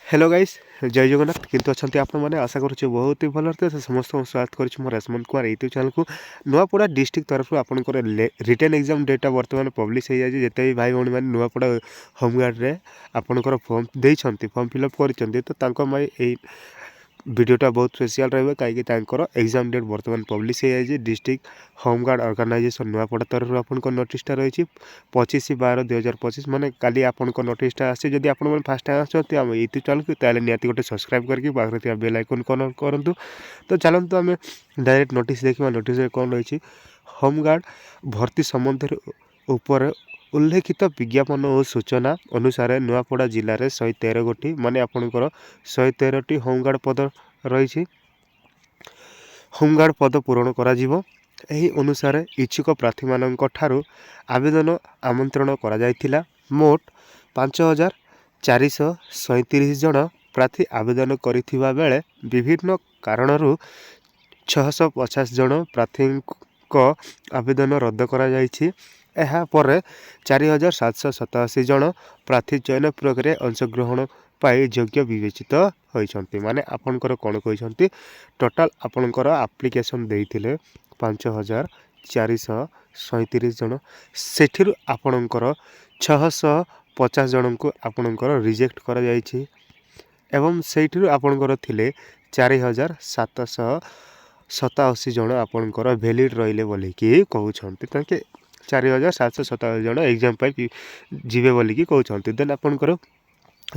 Hello guys जय जगन्नाथ किंतु अच्छा आपण मैंने आशा करुच्छे बहुत ही भल तो समस्त स्वागत करुच्छे मोर रेस्मंत कुमार यूट्यूब चैनल को नुआपड़ा डिस्ट्रिक्ट तरफ आपंकर रिटर्न एग्जाम डेटा बर्तमान पब्लिश हो जाए जिते भी भाई भाई मैंने नुआपड़ा होमगार्ड रे आपंकर फॉर्म देइछंती फॉर्म फिलअप करिसेंती तो तांको मैं ए वीडियोटा बहुत स्पेशल रहा कहीं एग्जाम डेट बर्तमान पब्लिश हो जाए डिस्ट्रिक्ट होमगार्ड ऑर्गेनाइजेशन नुआपड़ा तरफ आपंकर नोटिसटा रही 25/12/2025 माने काली आपंकर नोटिसटा आसी जदि आप फास्ट टाइम आसते आम यूट्यूब चैनल को ताले निहाती गोटे सब्सक्राइब करके पाखे बेल आइकन करूँ। तो चलते आम डायरेक्ट नोटिस देखा नोटिस कौन रही होमगार्ड भर्ती संबंध उपर उल्लेखित विज्ञापन और सूचना अनुसार नुआपड़ा जिले में 113 गोटी माने आपंकर 113टी होमगार्ड पद रही होमगार्ड पद पूरण करा जीवो। एही अनुसार इच्छुक प्रार्थी मानक ठारू आवेदन आमंत्रण करा जायथिला। मोट 5437 जन प्रार्थी आवेदन करिथिबा बेले विभिन्न कारणरू 650 जन प्रार्थी को आवेदन रद्द करा जायछि। एहा परे 4787 जन प्रार्थी चयन प्रक्रिया अंशग्रहण पाई योग्य विवेचित होइछंती माने आपनकर कोन कहिसंती टोटाल आपनकर एप्लिकेशन देइथिले 5437 जन सेठिरु आपनकर 650 जन को आपनकर रिजेक्ट करा जायछि एवं सेठिरु आपनकर थिले 4787 जन आपनकर वैलिड रहिले बोली कि कहउछंती ताके 4787 जन एग्जाम पाई जीवे बोली कि कहउछंती देन आपनकर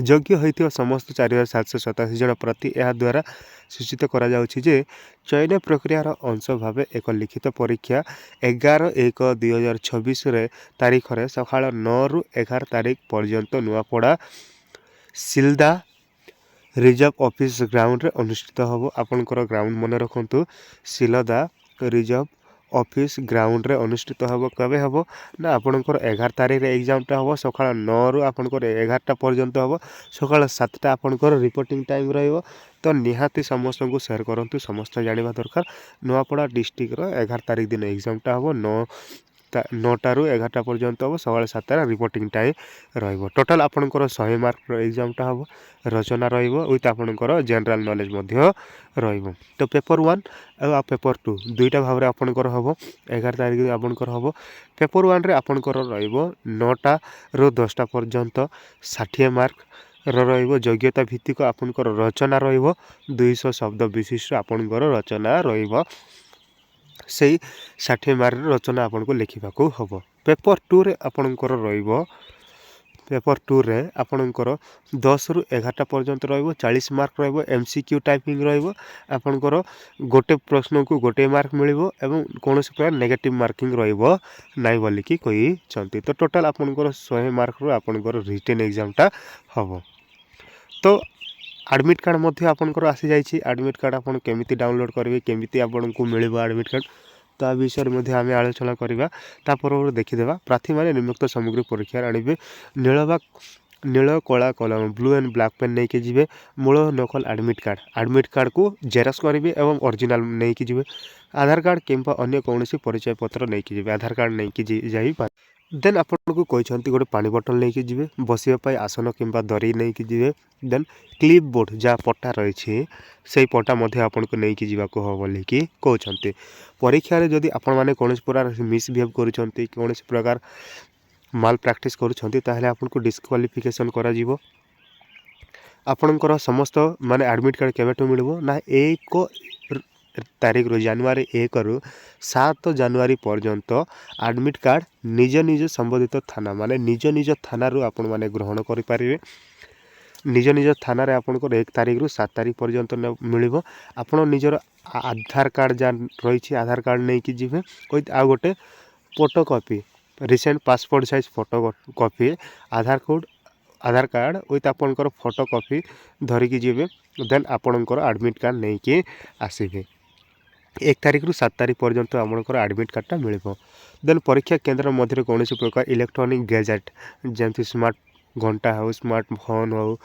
योग्य होइथिबा समस्त 4787 जन प्रति यह द्वारा सूचित करा जाउछि जे चयन प्रक्रियार अंश भाव एक लिखित परीक्षा 11/1/2026 रे तारीख रे सकाळ 9 रु 11 तारीख पर्यंत नुआपड़ा सिलदा रिजर्व ऑफिस ग्राउंड रे अनुष्ठित होबो। आपनकर ग्राउंड मन रखंतु सिलदा रिजर्व ऑफिस ग्राउंड रे अनुष्ठित होबो। कबे होबो ना आपनकर 11 तारीख रे एग्जाम टा होबो सकाळ 9 रु आपनकर 11 टा पर्यंत होबो। सकाळ 7 टा आपनकर रिपोर्टिंग टाइम रहइबो। तो निहाती समस्त को शेयर करंतु समस्त जानिबा दरकार नुआपड़ा डिस्ट्रिक्ट रो 11 तारीख दिन एग्जाम टा होबो 9 टा रु 11 टा पर्यंत होबो सकाळ 7 टा रिपोर्टिंग टाइम रहइबो। टोटल आपनकर 100 मार्क रो एग्जाम टा होबो रचना रहइबो विथ आपनकर जनरल नॉलेज मध्य रहइबो। तो पेपर 1 आ पेपर 2 दुईटा भाव रे आपनकर होबो 11 तारीख दिन आपनकर होबो। पेपर 1 रे आपनकर रहइबो 9 टा रु 10 टा पर्यंत 60 मार्क रहिबो। योग्यता भित्तिक आपनकर रचना रहिबो 200 शब्द विशिष्ट आपनकर रचना रहिबो सेही 60 मार्क रचना आपनको लिखिबाको होबो। पेपर 2 रे आपनकर रहिबो पेपर 2 रे आपनकर 10 रु 11 टा पर्यंत रहिबो 40 मार्क रहिबो। एमसीक्यू टाइपिंग रहिबो आपनकर गोटे प्रश्न को गोटे मार्क मिलिबो एवं कोनोसी प्रकार नेगेटिव मार्किंग रहिबो नाइ बोली कि कहि छंती। तो टोटल आपनकर 100 मार्क रो आपनकर रिटन एग्जाम टा होबो। तो एडमिट कार्ड मध्य आपनकर आसी जाइछि। एडमिट कार्ड आपन केमिति डाउनलोड करिवे केमिति आपनको मिलिबो एडमिट कार्ड ता विषय मध्य आम आलोचना करवा। तापर देखीदेवा प्रार्थी मैंने निम्नोक्त सामग्री परीक्षा आणवे नील कला कलम ब्लू एंड ब्लैक पेन नहीं के जीवे मूल नकल एडमिट कार्ड को जेरक्स करेंगे एवं ओरिजिनल नहीं कि जीवे आधार कार्ड किंबा अन्य कौन परिचय पत्र नहीं कि जीवे आधार कार्ड नहीं कि जाई पारे। देन आपन को कहते गोटे पानी बोतल नहीं कि जीवे बसवाई आसन किंबा दरी नहीं कि जीवे। देन क्लिप बोर्ड जहाँ पट्टा रही से पट्टा मध्य आपन को नहीं कि जीवाको हो बोली कि कहते। परीक्षा रे जदि आपण माने कौन प्रकार मिसबिहेव करुछंती कौन प्रकार माल प्रैक्टिस करुछंती ताहले आपन को डिस्क्वालिफिकेशन करा जीवो। आपनकर समस्त माने एडमिट कार्ड केबेठो मिलबो ना 1 तारीख रो जनवरी 1 रु 7 जनवरी पर्यंत एडमिट कार्ड निज निज संबंधित थाना माने निज थाना रु आपण माने ग्रहण करि पारिबे। निज थाना रे आपन को 1 तारीख रु 7 तारीख पर्यंत मिलिबो। आपण निजर आधार कार्ड जा रही आधार कार्ड नहीं कि जीवे विथ आ गोटे photo copy recent passport size photo copy Aadhaar card with आपनकर फोटो कॉपी धरिकी जीवे। देन आपनकर एडमिट कार्ड नहीं कि आसीबे 1 तारीख रु 7 तारीख पर्यंत आपनकर एडमिट कार्डटा मिलिबो। देन परीक्षा केन्द्र मध्य कौन प्रकार इलेक्ट्रॉनिक गैजेट जमती स्मार्ट घंटा हो स्मार्ट फोन हो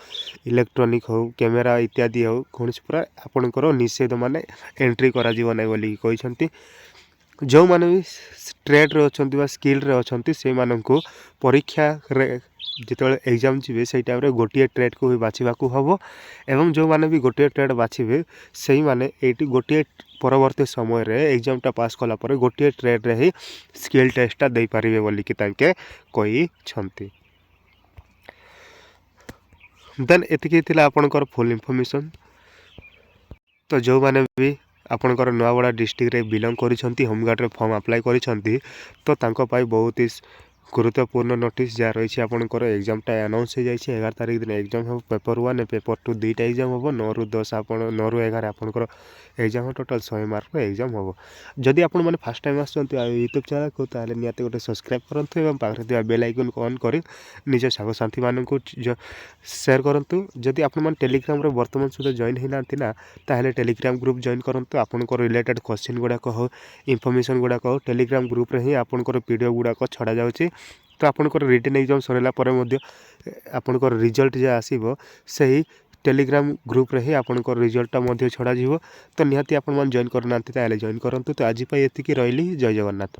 इलेक्ट्रॉनिक हो कैमेरा इत्यादि हो कौन प्रकार आपनकर निषेध माने एंट्री करा जीव नै बोली कहते। जो माने भी ट्रेड रे अछंती बा स्किल रे अछंती से माननको परीक्षा रे ଯେତେବେଳେ ଏକ୍ଜାମ୍ ଯିବେ ସେଇ ଟାଇମ୍ରେ ଗୋଟିଏ ଟ୍ରେଡ଼୍କୁ ବି ବାଛିବାକୁ ହେବ ଏବଂ ଯେଉଁମାନେ ବି ଗୋଟିଏ ଟ୍ରେଡ଼୍ ବାଛିବେ ସେଇମାନେ ଏଇଠି ଗୋଟିଏ ପରବର୍ତ୍ତୀ ସମୟରେ ଏକ୍ଜାମ୍ଟା ପାସ୍ କଲା ପରେ ଗୋଟିଏ ଟ୍ରେଡ଼୍ରେ ହିଁ ସ୍କିଲ୍ ଟେଷ୍ଟଟା ଦେଇପାରିବେ ବୋଲିକି ତାଙ୍କେ କହିଛନ୍ତି। ଦେନ୍ ଏତିକି ଥିଲା ଆପଣଙ୍କର ଫୁଲ୍ ଇନଫର୍ମେସନ୍। ତ ଯେଉଁମାନେ ବି ଆପଣଙ୍କର ନୂଆପଡ଼ା ଡିଷ୍ଟ୍ରିକ୍ଟରେ ବିଲଙ୍ଗ କରିଛନ୍ତି, ହୋମଗାର୍ଡ଼ରେ ଫର୍ମ ଆପ୍ଲାଏ କରିଛନ୍ତି, ତ ତାଙ୍କ ପାଇଁ ବହୁତ ହି ଗୁରୁତ୍ୱପୂର୍ଣ୍ଣ ନୋଟିସ୍ ଯାହା ରହିଛି। ଆପଣଙ୍କର ଏକ୍ଜାମ୍ଟା ଆନାଉନ୍ସ ହୋଇଯାଇଛି। 11 ତାରିଖ ଦିନ ଏକ୍ଜାମ୍ ହେବ। ପେପର୍ 1 ପେପର୍ 2 ଦୁଇଟା ଏକ୍ଜାମ୍ ହେବ। 9ରୁ 10 9ରୁ 11 ଆପଣଙ୍କର ଏକ୍ଜାମ୍ ହେବ। ଟୋଟାଲ୍ 100 ମାର୍କର ଏକ୍ଜାମ୍ ହେବ। ଯଦି ଆପଣମାନେ ଫାର୍ଷ୍ଟ ଟାଇମ୍ ଆସୁଛନ୍ତି ଆଉ ୟୁଟ୍ୟୁବ୍ ଚ୍ୟାନେଲ୍କୁ, ତାହେଲେ ନିହାତି ଗୋଟେ ସବସ୍କ୍ରାଇବ୍ କରନ୍ତୁ ଏବଂ ପାଖରେ ଥିବା ବେଲ୍ ଆଇକନ୍କୁ ଅନ୍ କରି ନିଜ ସାଙ୍ଗସାଥିମାନଙ୍କୁ ସେୟାର କରନ୍ତୁ। ଯଦି ଆପଣମାନେ ଟେଲିଗ୍ରାମରେ ବର୍ତ୍ତମାନ ସୁଦ୍ଧା ଜଏନ୍ ହୋଇନାହାନ୍ତି ନା, ତାହେଲେ ଟେଲିଗ୍ରାମ ଗ୍ରୁପ୍ ଜଏନ୍ କରନ୍ତୁ। ଆପଣଙ୍କର ରିଲେଟେଡ୍ କ୍ୱେଶ୍ଚିନ୍ ଗୁଡ଼ାକ ହେଉ, ଇନଫର୍ମେସନ୍ ଗୁଡ଼ାକ ହେଉ, ଟେଲିଗ୍ରାମ ଗ୍ରୁପ୍ରେ ହିଁ ଆପଣଙ୍କର ଭିଡ଼ିଓ ଗୁଡ଼ାକ ଛଡ଼ାଯାଉଛି। ତ ଆପଣଙ୍କର ରିଟର୍ନ ଏକ୍ଜାମ୍ ସରିଲା ପରେ ମଧ୍ୟ ଆପଣଙ୍କର ରିଜଲ୍ଟ ଯାହା ଆସିବ ସେହି ଟେଲିଗ୍ରାମ ଗ୍ରୁପ୍ରେ ହିଁ ଆପଣଙ୍କର ରିଜଲ୍ଟଟା ମଧ୍ୟ ଛଡ଼ାଯିବ। ତ ନିହାତି ଆପଣମାନେ ଜଏନ୍ କରୁନାହାନ୍ତି ତାହେଲେ ଜଏନ୍ କରନ୍ତୁ। ତ ଆଜି ପାଇଁ ଏତିକି, ରହିଲି। ଜୟ ଜଗନ୍ନାଥ।